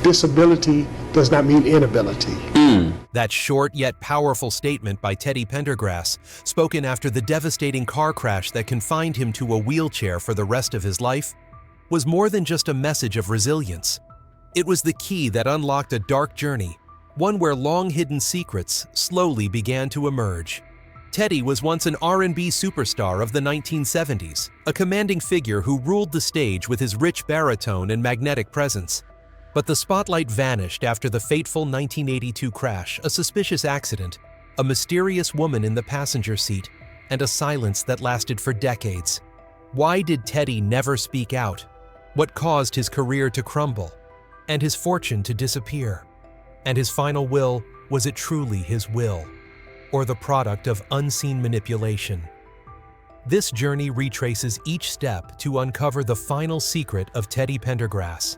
Disability does not mean inability. That short yet powerful statement by Teddy Pengraham, spoken after the devastating car crash that confined him to a wheelchair for the rest of his life, was more than just a message of resilience. It was the key that unlocked a dark journey, one where long-hidden secrets slowly began to emerge. Teddy was once an R&B superstar of the 1970s, a commanding figure who ruled the stage with his rich baritone and magnetic presence. But the spotlight vanished after the fateful 1982 crash, a suspicious accident, a mysterious woman in the passenger seat, and a silence that lasted for decades. Why did Teddy never speak out? What caused his career to crumble? And his fortune to disappear? And his final will, was it truly his will? Or the product of unseen manipulation? This journey retraces each step to uncover the final secret of Teddy Pengraham.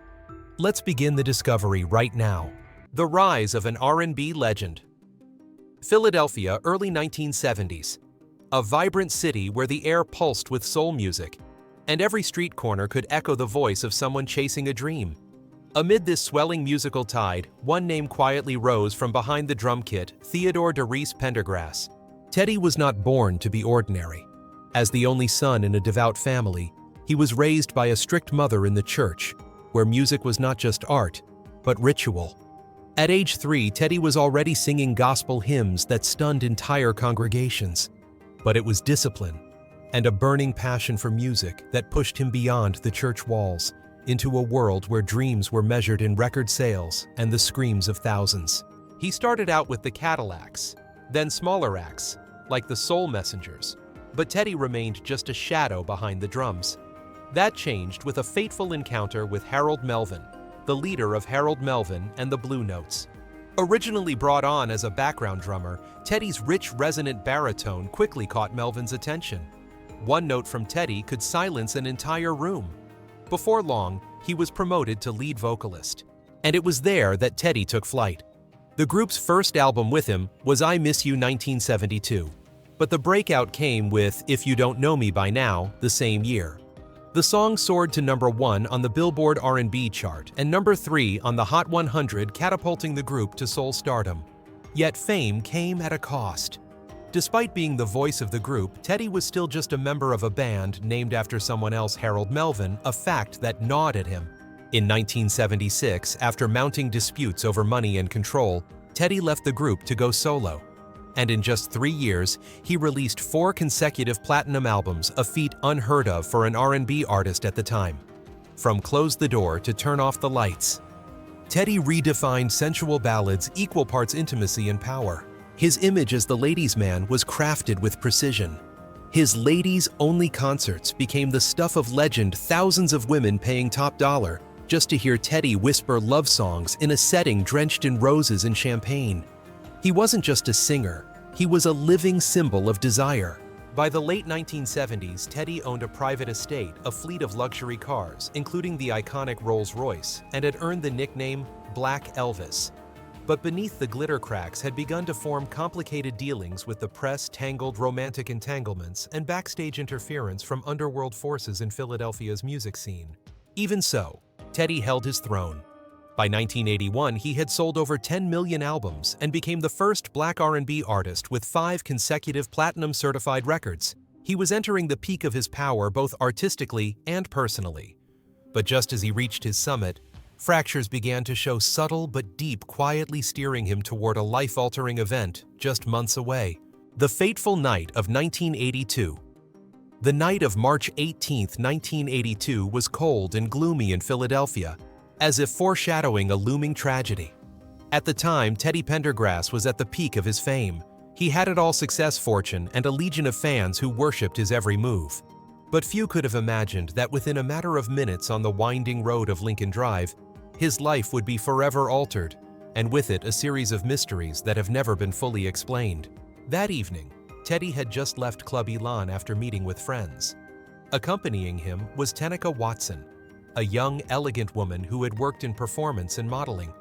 Let's begin the discovery right now. The rise of an R&B legend. Philadelphia, early 1970s. A vibrant city where the air pulsed with soul music, and every street corner could echo the voice of someone chasing a dream. Amid this swelling musical tide, one name quietly rose from behind the drum kit: Theodore Darius Pendergrass. Teddy was not born to be ordinary. As the only son in a devout family, he was raised by a strict mother in the church, where music was not just art, but ritual. At age 3, Teddy was already singing gospel hymns that stunned entire congregations. But it was discipline and a burning passion for music that pushed him beyond the church walls, into a world where dreams were measured in record sales and the screams of thousands. He started out with the Cadillacs, then smaller acts, like the Soul Messengers, but Teddy remained just a shadow behind the drums. That changed with a fateful encounter with Harold Melvin, the leader of Harold Melvin and the Blue Notes. Originally brought on as a background drummer, Teddy's rich, resonant baritone quickly caught Melvin's attention. One note from Teddy could silence an entire room. Before long, he was promoted to lead vocalist. And it was there that Teddy took flight. The group's first album with him was I Miss You 1972. But the breakout came with If You Don't Know Me By Now the same year. The song soared to #1 on the Billboard R&B chart and #3 on the Hot 100, catapulting the group to soul stardom. Yet fame came at a cost. Despite being the voice of the group, Teddy was still just a member of a band named after someone else, Harold Melvin, a fact that gnawed at him. In 1976, after mounting disputes over money and control, Teddy left the group to go solo. And in just 3 years, he released 4 consecutive platinum albums, a feat unheard of for an R&B artist at the time. From Close the Door to Turn Off the Lights, Teddy redefined sensual ballads, equal parts intimacy and power. His image as the ladies' man was crafted with precision. His ladies-only concerts became the stuff of legend, thousands of women paying top dollar just to hear Teddy whisper love songs in a setting drenched in roses and champagne. He wasn't just a singer, he was a living symbol of desire. By the late 1970s, Teddy owned a private estate, a fleet of luxury cars, including the iconic Rolls-Royce, and had earned the nickname Black Elvis. But beneath the glitter cracks had begun to form complicated dealings with the press, tangled romantic entanglements, and backstage interference from underworld forces in Philadelphia's music scene. Even so, Teddy held his throne. By 1981, he had sold over 10 million albums and became the first Black R&B artist with 5 consecutive platinum-certified records. He was entering the peak of his power both artistically and personally. But just as he reached his summit, fractures began to show subtle but deep, quietly steering him toward a life-altering event just months away. The fateful night of 1982. The night of March 18, 1982 was cold and gloomy in Philadelphia, as if foreshadowing a looming tragedy. At the time, Teddy Pengraham was at the peak of his fame. He had it all: success, fortune, and a legion of fans who worshipped his every move. But few could have imagined that within a matter of minutes on the winding road of Lincoln Drive, his life would be forever altered, and with it a series of mysteries that have never been fully explained. That evening, Teddy had just left Club Elan after meeting with friends. Accompanying him was Tenica Watson, a young, elegant woman who had worked in performance and modeling.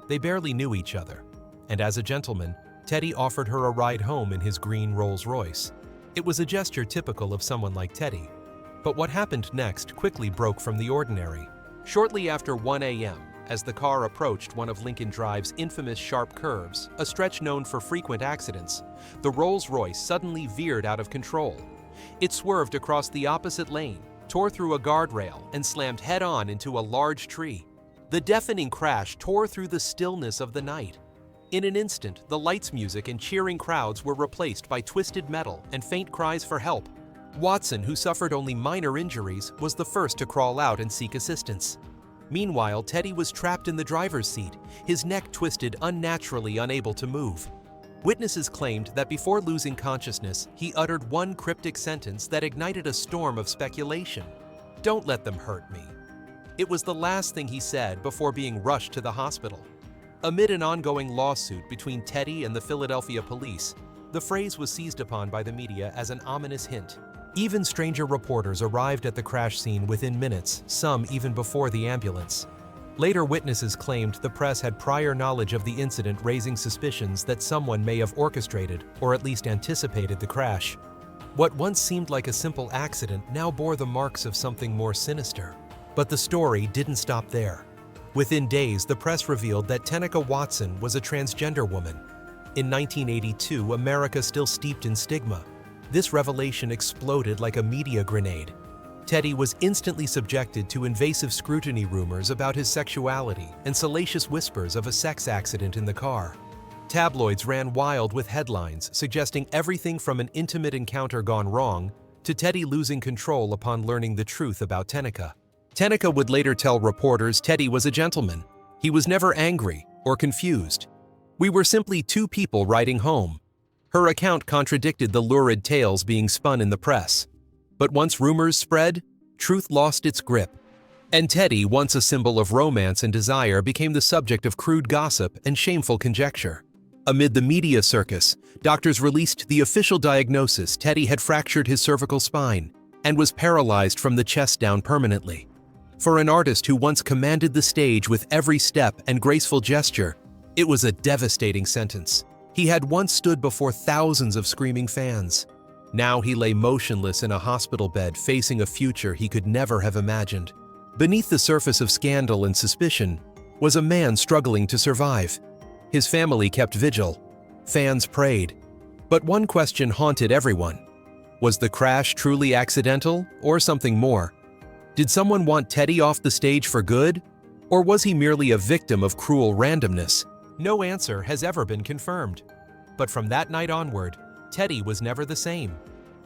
They barely knew each other, and as a gentleman, Teddy offered her a ride home in his green Rolls-Royce. It was a gesture typical of someone like Teddy. But what happened next quickly broke from the ordinary. Shortly after 1 a.m., as the car approached one of Lincoln Drive's infamous sharp curves, a stretch known for frequent accidents. The Rolls-Royce suddenly veered out of control. It swerved across the opposite lane, tore through a guardrail, and slammed head-on into a large tree. The deafening crash tore through the stillness of the night. In an instant, the lights music and cheering crowds were replaced by twisted metal and faint cries for help. Watson, who suffered only minor injuries, was the first to crawl out and seek assistance. Meanwhile, Teddy was trapped in the driver's seat, his neck twisted unnaturally, unable to move. Witnesses claimed that before losing consciousness, he uttered one cryptic sentence that ignited a storm of speculation. "Don't let them hurt me." It was the last thing he said before being rushed to the hospital. Amid an ongoing lawsuit between Teddy and the Philadelphia police, the phrase was seized upon by the media as an ominous hint. Even stranger reporters arrived at the crash scene within minutes, some even before the ambulance. Later witnesses claimed the press had prior knowledge of the incident, raising suspicions that someone may have orchestrated or at least anticipated the crash. What once seemed like a simple accident now bore the marks of something more sinister. But the story didn't stop there. Within days, the press revealed that Tenica Watson was a transgender woman. In 1982, America still steeped in stigma. This revelation exploded like a media grenade. Teddy was instantly subjected to invasive scrutiny, rumors about his sexuality, and salacious whispers of a sex accident in the car. Tabloids ran wild with headlines suggesting everything from an intimate encounter gone wrong to Teddy losing control upon learning the truth about Tenica. Tenica would later tell reporters Teddy was a gentleman. He was never angry or confused. "We were simply two people riding home." Her account contradicted the lurid tales being spun in the press. But once rumors spread, truth lost its grip. And Teddy, once a symbol of romance and desire, became the subject of crude gossip and shameful conjecture. Amid the media circus, doctors released the official diagnosis: Teddy had fractured his cervical spine and was paralyzed from the chest down permanently. For an artist who once commanded the stage with every step and graceful gesture, it was a devastating sentence. He had once stood before thousands of screaming fans. Now he lay motionless in a hospital bed, facing a future he could never have imagined. Beneath the surface of scandal and suspicion was a man struggling to survive. His family kept vigil. Fans prayed. But one question haunted everyone. Was the crash truly accidental or something more? Did someone want Teddy off the stage for good? Or was he merely a victim of cruel randomness? No answer has ever been confirmed. But from that night onward, Teddy was never the same.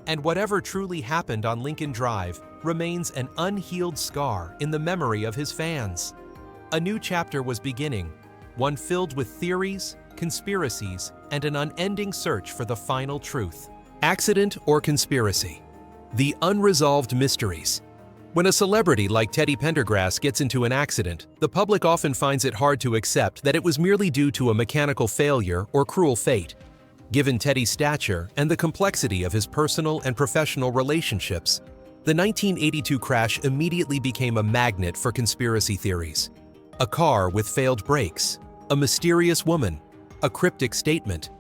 And whatever truly happened on Lincoln Drive remains an unhealed scar in the memory of his fans. A new chapter was beginning, one filled with theories, conspiracies, and an unending search for the final truth. Accident or conspiracy? The unresolved mysteries. When a celebrity like Teddy Pendergrass gets into an accident, the public often finds it hard to accept that it was merely due to a mechanical failure or cruel fate. Given Teddy's stature and the complexity of his personal and professional relationships, the 1982 crash immediately became a magnet for conspiracy theories. A car with failed brakes, a mysterious woman, a cryptic statement,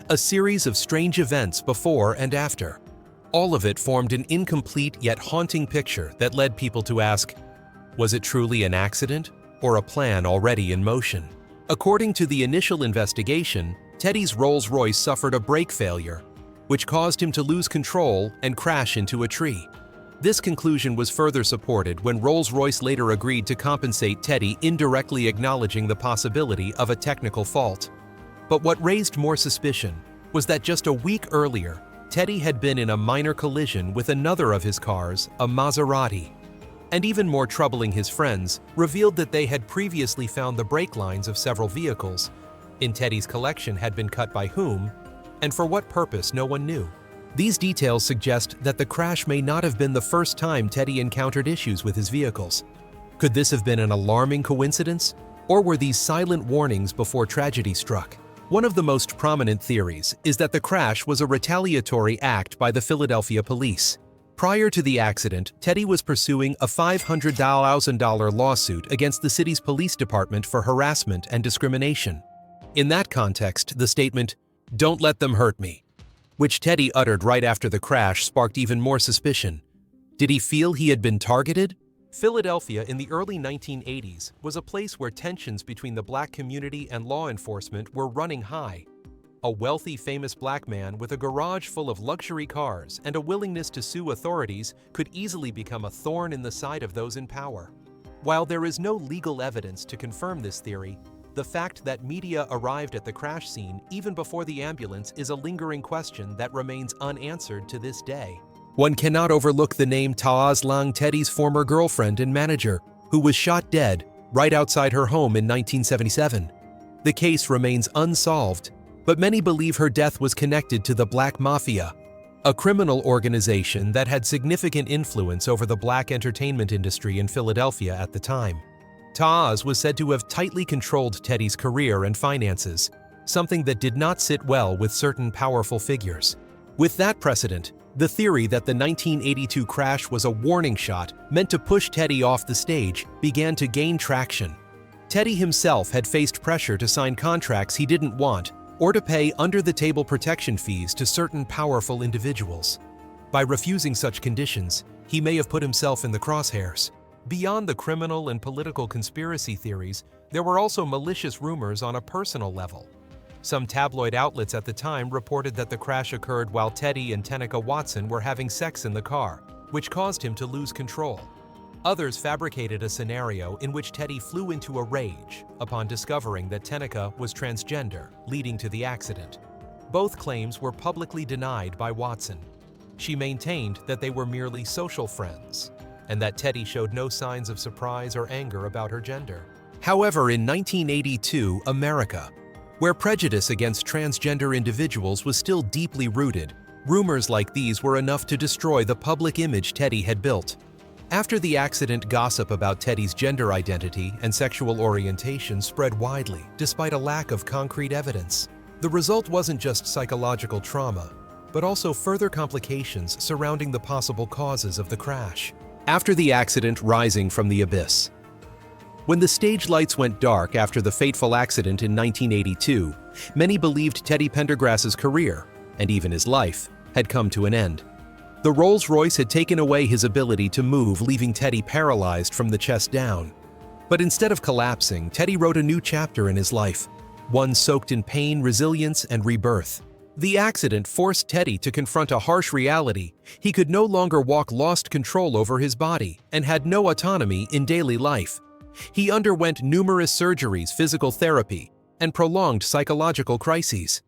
a series of strange events before and after. All of it formed an incomplete yet haunting picture that led people to ask, was it truly an accident or a plan already in motion? According to the initial investigation, Teddy's Rolls-Royce suffered a brake failure, which caused him to lose control and crash into a tree. This conclusion was further supported when Rolls-Royce later agreed to compensate Teddy, indirectly acknowledging the possibility of a technical fault. But what raised more suspicion was that just a week earlier, Teddy had been in a minor collision with another of his cars, a Maserati. And even more troubling, his friends revealed that they had previously found the brake lines of several vehicles in Teddy's collection had been cut by whom, and for what purpose, no one knew. These details suggest that the crash may not have been the first time Teddy encountered issues with his vehicles. Could this have been an alarming coincidence, or were these silent warnings before tragedy struck? One of the most prominent theories is that the crash was a retaliatory act by the Philadelphia police. Prior to the accident, Teddy was pursuing a $500,000 lawsuit against the city's police department for harassment and discrimination. In that context, the statement, "Don't let them hurt me," which Teddy uttered right after the crash, sparked even more suspicion. Did he feel he had been targeted? Philadelphia in the early 1980s was a place where tensions between the black community and law enforcement were running high. A wealthy, famous black man with a garage full of luxury cars and a willingness to sue authorities could easily become a thorn in the side of those in power. While there is no legal evidence to confirm this theory, the fact that media arrived at the crash scene even before the ambulance is a lingering question that remains unanswered to this day. One cannot overlook the name Taaz Lang, Teddy's former girlfriend and manager, who was shot dead right outside her home in 1977. The case remains unsolved, but many believe her death was connected to the Black Mafia, a criminal organization that had significant influence over the black entertainment industry in Philadelphia at the time. Taaz was said to have tightly controlled Teddy's career and finances, something that did not sit well with certain powerful figures. With that precedent, the theory that the 1982 crash was a warning shot meant to push Teddy off the stage began to gain traction. Teddy himself had faced pressure to sign contracts he didn't want or to pay under-the-table protection fees to certain powerful individuals. By refusing such conditions, he may have put himself in the crosshairs. Beyond the criminal and political conspiracy theories, there were also malicious rumors on a personal level. Some tabloid outlets at the time reported that the crash occurred while Teddy and Tenica Watson were having sex in the car, which caused him to lose control. Others fabricated a scenario in which Teddy flew into a rage upon discovering that Tenica was transgender, leading to the accident. Both claims were publicly denied by Watson. She maintained that they were merely social friends, and that Teddy showed no signs of surprise or anger about her gender. However, in 1982 America, where prejudice against transgender individuals was still deeply rooted, rumors like these were enough to destroy the public image Teddy had built. After the accident, gossip about Teddy's gender identity and sexual orientation spread widely, despite a lack of concrete evidence. The result wasn't just psychological trauma, but also further complications surrounding the possible causes of the crash. After the accident, rising from the abyss. When the stage lights went dark after the fateful accident in 1982, many believed Teddy Pendergrass's career, and even his life, had come to an end. The Rolls-Royce had taken away his ability to move, leaving Teddy paralyzed from the chest down. But instead of collapsing, Teddy wrote a new chapter in his life, one soaked in pain, resilience, and rebirth. The accident forced Teddy to confront a harsh reality. He could no longer walk, lost control over his body, and had no autonomy in daily life. He underwent numerous surgeries, physical therapy, and prolonged psychological crises.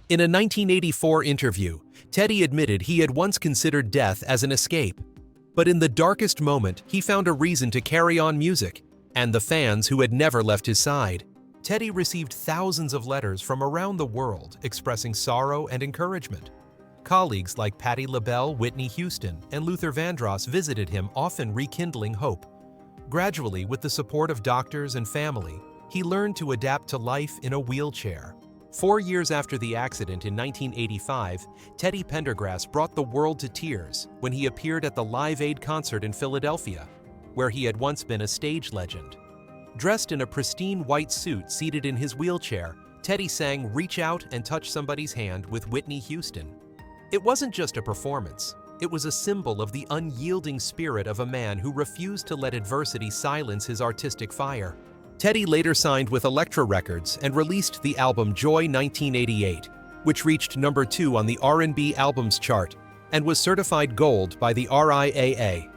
In a 1984 interview, Teddy admitted he had once considered death as an escape. But in the darkest moment, he found a reason to carry on music, and the fans who had never left his side. Teddy received thousands of letters from around the world expressing sorrow and encouragement. Colleagues like Patti LaBelle, Whitney Houston, and Luther Vandross visited him, often rekindling hope. Gradually, with the support of doctors and family, he learned to adapt to life in a wheelchair. 4 years after the accident in 1985, Teddy Pendergrass brought the world to tears when he appeared at the Live Aid concert in Philadelphia, where he had once been a stage legend. Dressed in a pristine white suit, seated in his wheelchair, Teddy sang "Reach Out and Touch Somebody's Hand" with Whitney Houston. It wasn't just a performance. It was a symbol of the unyielding spirit of a man who refused to let adversity silence his artistic fire. Teddy later signed with Elektra Records and released the album Joy 1988, which reached number 2 on the R&B albums chart and was certified gold by the RIAA.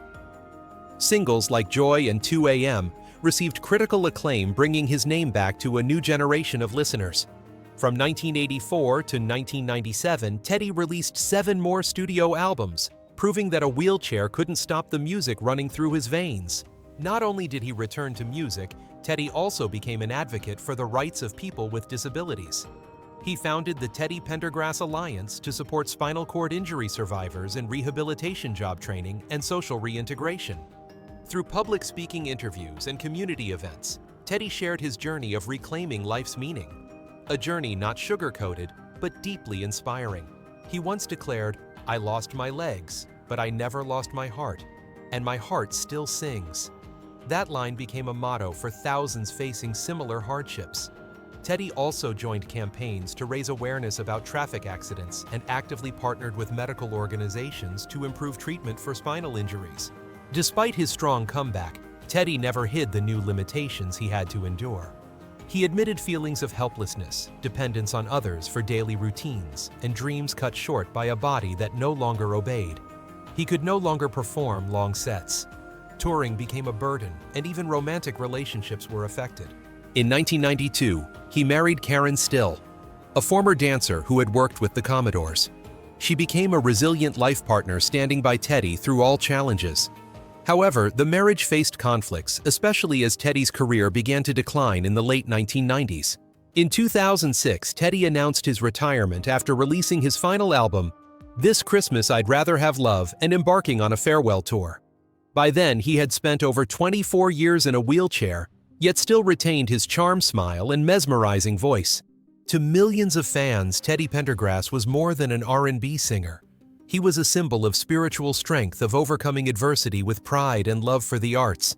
Singles like Joy and 2 AM received critical acclaim, bringing his name back to a new generation of listeners. From 1984 to 1997, Teddy released 7 more studio albums, proving that a wheelchair couldn't stop the music running through his veins. Not only did he return to music, Teddy also became an advocate for the rights of people with disabilities. He founded the Teddy Pendergrass Alliance to support spinal cord injury survivors in rehabilitation, job training, and social reintegration. Through public speaking interviews and community events, Teddy shared his journey of reclaiming life's meaning. A journey not sugar-coated, but deeply inspiring. He once declared, "I lost my legs, but I never lost my heart, and my heart still sings." That line became a motto for thousands facing similar hardships. Teddy also joined campaigns to raise awareness about traffic accidents and actively partnered with medical organizations to improve treatment for spinal injuries. Despite his strong comeback, Teddy never hid the new limitations he had to endure. He admitted feelings of helplessness, dependence on others for daily routines, and dreams cut short by a body that no longer obeyed. He could no longer perform long sets. Touring became a burden, and even romantic relationships were affected. In 1992, he married Karen Still, a former dancer who had worked with the Commodores. She became a resilient life partner standing by Teddy through all challenges. However, the marriage faced conflicts, especially as Teddy's career began to decline in the late 1990s. In 2006, Teddy announced his retirement after releasing his final album, This Christmas I'd Rather Have Love, and embarking on a farewell tour. By then, he had spent over 24 years in a wheelchair, yet still retained his charm smile and mesmerizing voice. To millions of fans, Teddy Pendergrass was more than an R&B singer. He was a symbol of spiritual strength, of overcoming adversity with pride and love for the arts.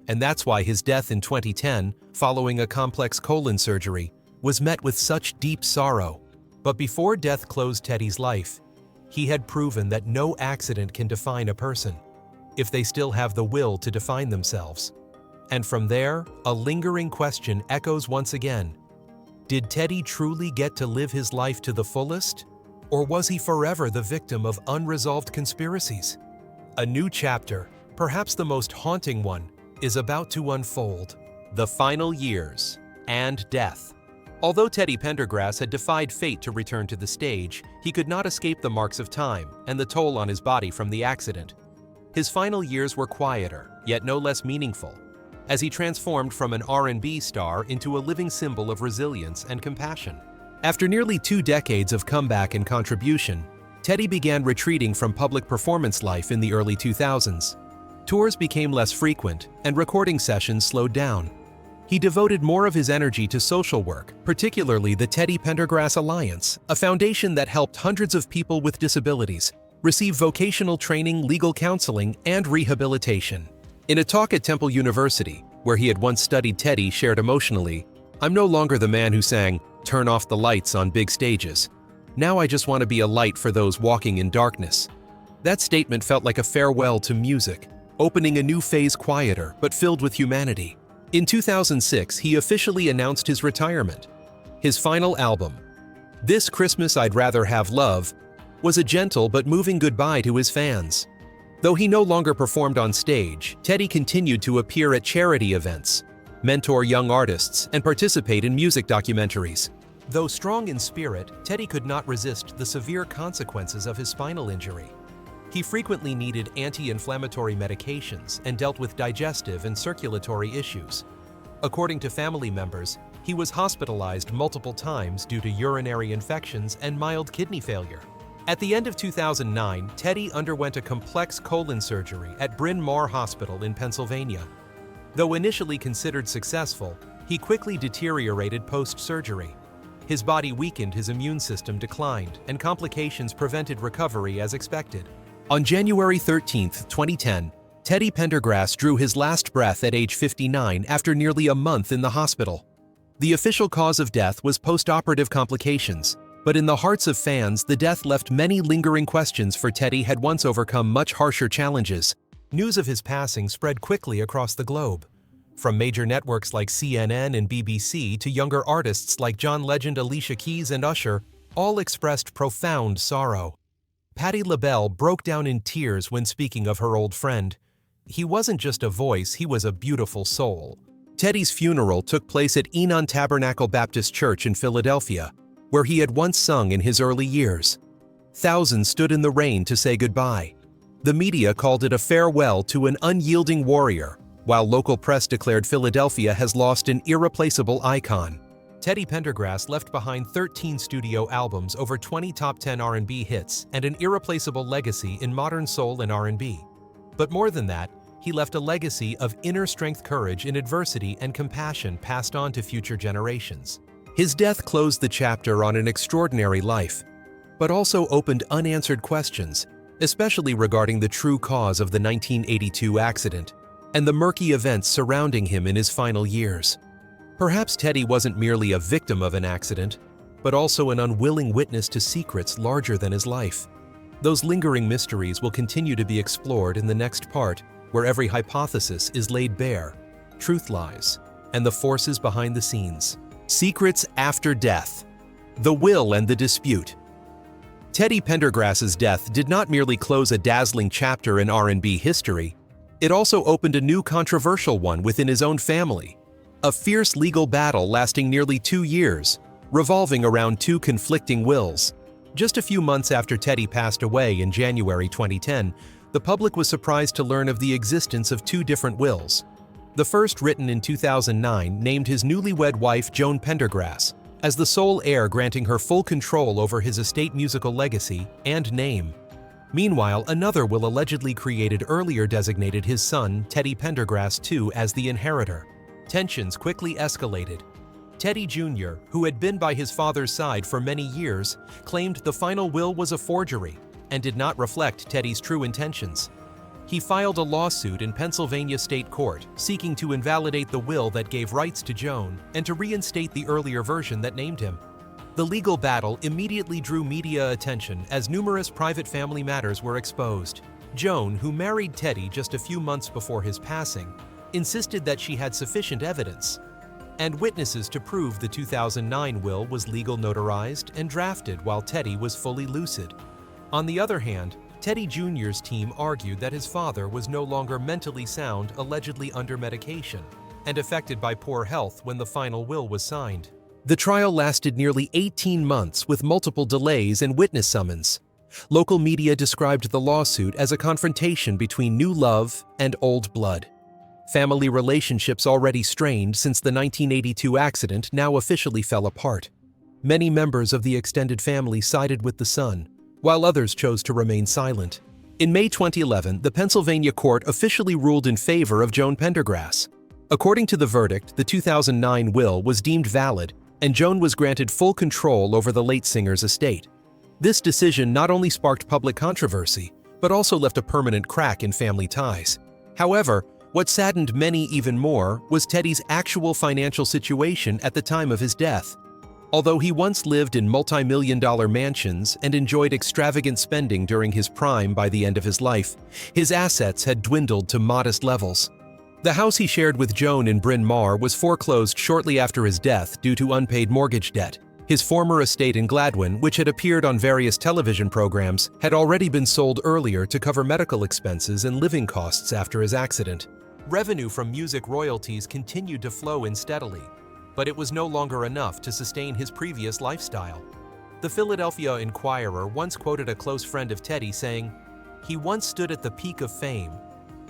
And that's why his death in 2010, following a complex colon surgery, was met with such deep sorrow. But before death closed Teddy's life, he had proven that no accident can define a person, if they still have the will to define themselves. And from there, a lingering question echoes once again. Did Teddy truly get to live his life to the fullest? Or was he forever the victim of unresolved conspiracies? A new chapter, perhaps the most haunting one, is about to unfold. The final years and death. Although Teddy Pendergrass had defied fate to return to the stage, he could not escape the marks of time and the toll on his body from the accident. His final years were quieter, yet no less meaningful, as he transformed from an R&B star into a living symbol of resilience and compassion. After nearly 2 decades of comeback and contribution, Teddy began retreating from public performance life in the early 2000s. Tours became less frequent, and recording sessions slowed down. He devoted more of his energy to social work, particularly the Teddy Pendergrass Alliance, a foundation that helped hundreds of people with disabilities receive vocational training, legal counseling, and rehabilitation. In a talk at Temple University, where he had once studied, Teddy shared emotionally, "I'm no longer the man who sang, 'Turn off the lights' on big stages. Now I just want to be a light for those walking in darkness." That statement felt like a farewell to music, opening a new phase quieter but filled with humanity. In 2006, he officially announced his retirement. His final album, This Christmas I'd Rather Have Love, was a gentle but moving goodbye to his fans. Though he no longer performed on stage, Teddy continued to appear at charity events, mentor young artists, and participate in music documentaries. Though strong in spirit, Teddy could not resist the severe consequences of his spinal injury. He frequently needed anti-inflammatory medications and dealt with digestive and circulatory issues. According to family members, he was hospitalized multiple times due to urinary infections and mild kidney failure. At the end of 2009, Teddy underwent a complex colon surgery at Bryn Mawr Hospital in Pennsylvania. Though initially considered successful, he quickly deteriorated post-surgery. His body weakened, his immune system declined, and complications prevented recovery as expected. On January 13, 2010, Teddy Pendergrass drew his last breath at age 59 after nearly a month in the hospital. The official cause of death was post-operative complications, but in the hearts of fans, the death left many lingering questions, for Teddy had once overcome much harsher challenges. News of his passing spread quickly across the globe. From major networks like CNN and BBC to younger artists like John Legend, Alicia Keys, and Usher, all expressed profound sorrow. Patti LaBelle broke down in tears when speaking of her old friend. He wasn't just a voice, he was a beautiful soul. Teddy's funeral took place at Enon Tabernacle Baptist Church in Philadelphia, where he had once sung in his early years. Thousands stood in the rain to say goodbye. The media called it a farewell to an unyielding warrior, while local press declared Philadelphia has lost an irreplaceable icon. Teddy Pendergrass left behind 13 studio albums, over 20 top 10 R&B hits, and an irreplaceable legacy in modern soul and R&B. But more than that, he left a legacy of inner strength, courage in adversity, and compassion passed on to future generations. His death closed the chapter on an extraordinary life, but also opened unanswered questions, especially regarding the true cause of the 1982 accident and the murky events surrounding him in his final years. Perhaps Teddy wasn't merely a victim of an accident, but also an unwilling witness to secrets larger than his life. Those lingering mysteries will continue to be explored in the next part where every hypothesis is laid bare, truth lies, and the forces behind the scenes. Secrets after death. The will and the dispute. Teddy Pendergrass's death did not merely close a dazzling chapter in R&B history, it also opened a new controversial one within his own family. A fierce legal battle lasting nearly 2 years, revolving around two conflicting wills. Just a few months after Teddy passed away in January 2010, the public was surprised to learn of the existence of two different wills. The first, written in 2009, named his newlywed wife Joan Pendergrass as the sole heir, granting her full control over his estate, musical legacy, and name. Meanwhile, another will allegedly created earlier designated his son, Teddy Pendergrass II, as the inheritor. Tensions quickly escalated. Teddy Jr., who had been by his father's side for many years, claimed the final will was a forgery and did not reflect Teddy's true intentions. He filed a lawsuit in Pennsylvania State Court, seeking to invalidate the will that gave rights to Joan and to reinstate the earlier version that named him. The legal battle immediately drew media attention as numerous private family matters were exposed. Joan, who married Teddy just a few months before his passing, insisted that she had sufficient evidence and witnesses to prove the 2009 will was legal notarized and drafted while Teddy was fully lucid. On the other hand, Teddy Jr.'s team argued that his father was no longer mentally sound, allegedly under medication, and affected by poor health when the final will was signed. The trial lasted nearly 18 months with multiple delays and witness summons. Local media described the lawsuit as a confrontation between new love and old blood. Family relationships already strained since the 1982 accident now officially fell apart. Many members of the extended family sided with the son, while others chose to remain silent. In May 2011, the Pennsylvania court officially ruled in favor of Joan Pendergrass. According to the verdict, the 2009 will was deemed valid, and Joan was granted full control over the late singer's estate. This decision not only sparked public controversy, but also left a permanent crack in family ties. However, what saddened many even more was Teddy's actual financial situation at the time of his death. Although he once lived in multi-million-dollar mansions and enjoyed extravagant spending during his prime by the end of his life, his assets had dwindled to modest levels. The house he shared with Joan in Bryn Mawr was foreclosed shortly after his death due to unpaid mortgage debt. His former estate in Gladwin, which had appeared on various television programs, had already been sold earlier to cover medical expenses and living costs after his accident. Revenue from music royalties continued to flow in steadily, but it was no longer enough to sustain his previous lifestyle. The Philadelphia Inquirer once quoted a close friend of Teddy saying, "He once stood at the peak of fame,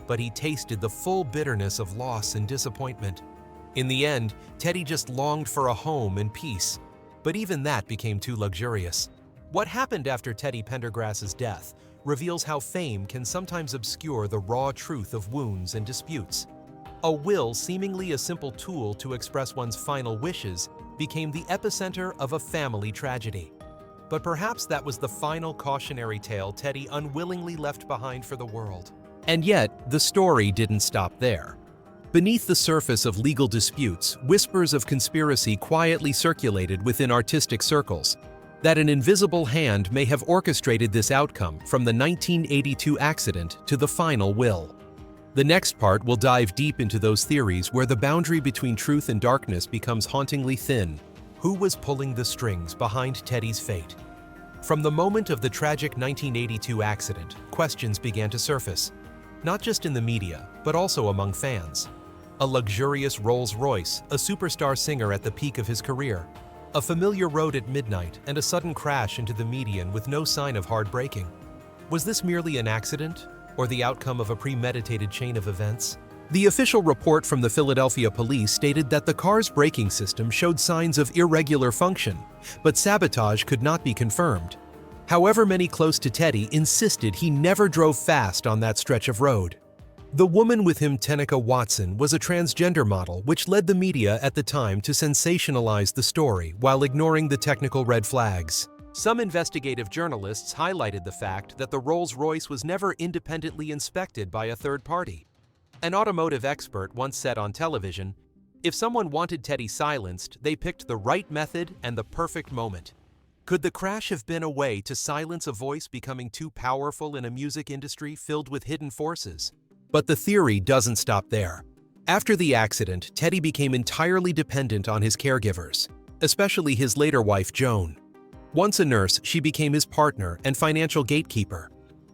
but he tasted the full bitterness of loss and disappointment. In the end, Teddy just longed for a home and peace, but even that became too luxurious." What happened after Teddy Pendergrass's death reveals how fame can sometimes obscure the raw truth of wounds and disputes. A will, seemingly a simple tool to express one's final wishes, became the epicenter of a family tragedy. But perhaps that was the final cautionary tale Teddy unwillingly left behind for the world. And yet, the story didn't stop there. Beneath the surface of legal disputes, whispers of conspiracy quietly circulated within artistic circles, that an invisible hand may have orchestrated this outcome from the 1982 accident to the final will. The next part will dive deep into those theories where the boundary between truth and darkness becomes hauntingly thin. Who was pulling the strings behind Teddy's fate? From the moment of the tragic 1982 accident, questions began to surface, not just in the media, but also among fans. A luxurious Rolls-Royce, a superstar singer at the peak of his career, a familiar road at midnight, and a sudden crash into the median with no sign of hard braking. Was this merely an accident, or the outcome of a premeditated chain of events? The official report from the Philadelphia police stated that the car's braking system showed signs of irregular function, but sabotage could not be confirmed. However, many close to Teddy insisted he never drove fast on that stretch of road. The woman with him, Tenica Watson, was a transgender model, which led the media at the time to sensationalize the story while ignoring the technical red flags. Some investigative journalists highlighted the fact that the Rolls-Royce was never independently inspected by a third party. An automotive expert once said on television, "If someone wanted Teddy silenced, they picked the right method and the perfect moment." Could the crash have been a way to silence a voice becoming too powerful in a music industry filled with hidden forces? But the theory doesn't stop there. After the accident, Teddy became entirely dependent on his caregivers, especially his later wife, Joan. Once a nurse, she became his partner and financial gatekeeper.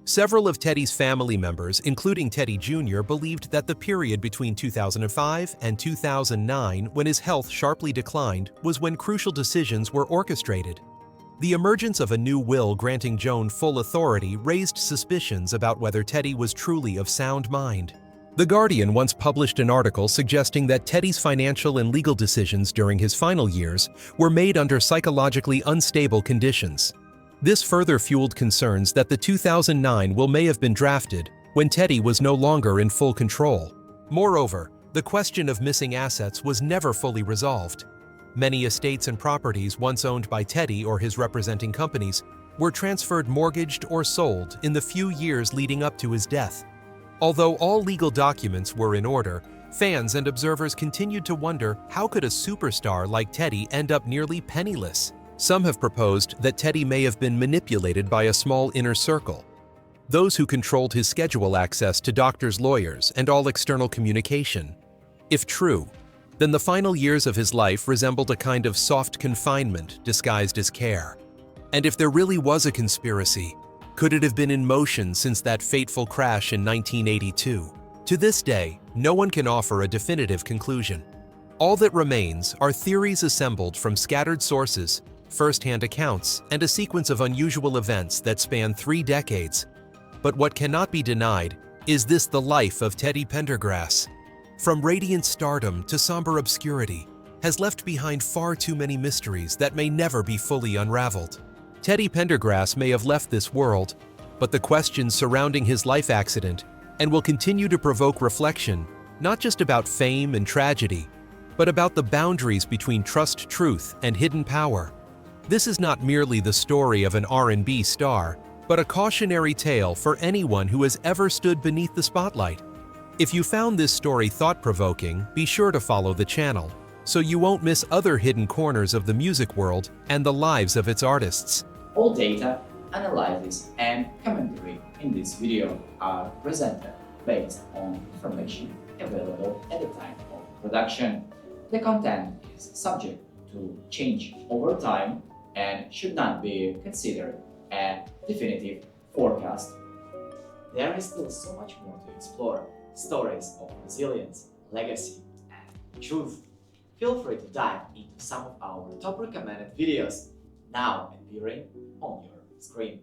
Several of Teddy's family members, including Teddy Jr., believed that the period between 2005 and 2009, when his health sharply declined, was when crucial decisions were orchestrated. The emergence of a new will granting Joan full authority raised suspicions about whether Teddy was truly of sound mind. The Guardian once published an article suggesting that Teddy's financial and legal decisions during his final years were made under psychologically unstable conditions. This further fueled concerns that the 2009 will may have been drafted when Teddy was no longer in full control. Moreover, the question of missing assets was never fully resolved. Many estates and properties once owned by Teddy or his representing companies were transferred mortgaged or sold in the few years leading up to his death. Although all legal documents were in order, fans and observers continued to wonder how could a superstar like Teddy end up nearly penniless? Some have proposed that Teddy may have been manipulated by a small inner circle, those who controlled his schedule access to doctors, lawyers, and all external communication. If true, then the final years of his life resembled a kind of soft confinement disguised as care. And if there really was a conspiracy, could it have been in motion since that fateful crash in 1982? To this day, no one can offer a definitive conclusion. All that remains are theories assembled from scattered sources, first-hand accounts, and a sequence of unusual events that span 3 decades. But what cannot be denied is this: the life of Teddy Pendergrass, from radiant stardom to somber obscurity, has left behind far too many mysteries that may never be fully unraveled. Teddy Pendergrass may have left this world, but the questions surrounding his life accident and will continue to provoke reflection, not just about fame and tragedy, but about the boundaries between trust, truth, and hidden power. This is not merely the story of an R&B star, but a cautionary tale for anyone who has ever stood beneath the spotlight. If you found this story thought-provoking, be sure to follow the channel, so you won't miss other hidden corners of the music world and the lives of its artists. All data, analysis, and commentary in this video are presented based on information available at the time of production. The content is subject to change over time and should not be considered a definitive forecast. There is still so much more to explore: stories of resilience, legacy, and truth. Feel free to dive into some of our top recommended videos now appearing on your screen.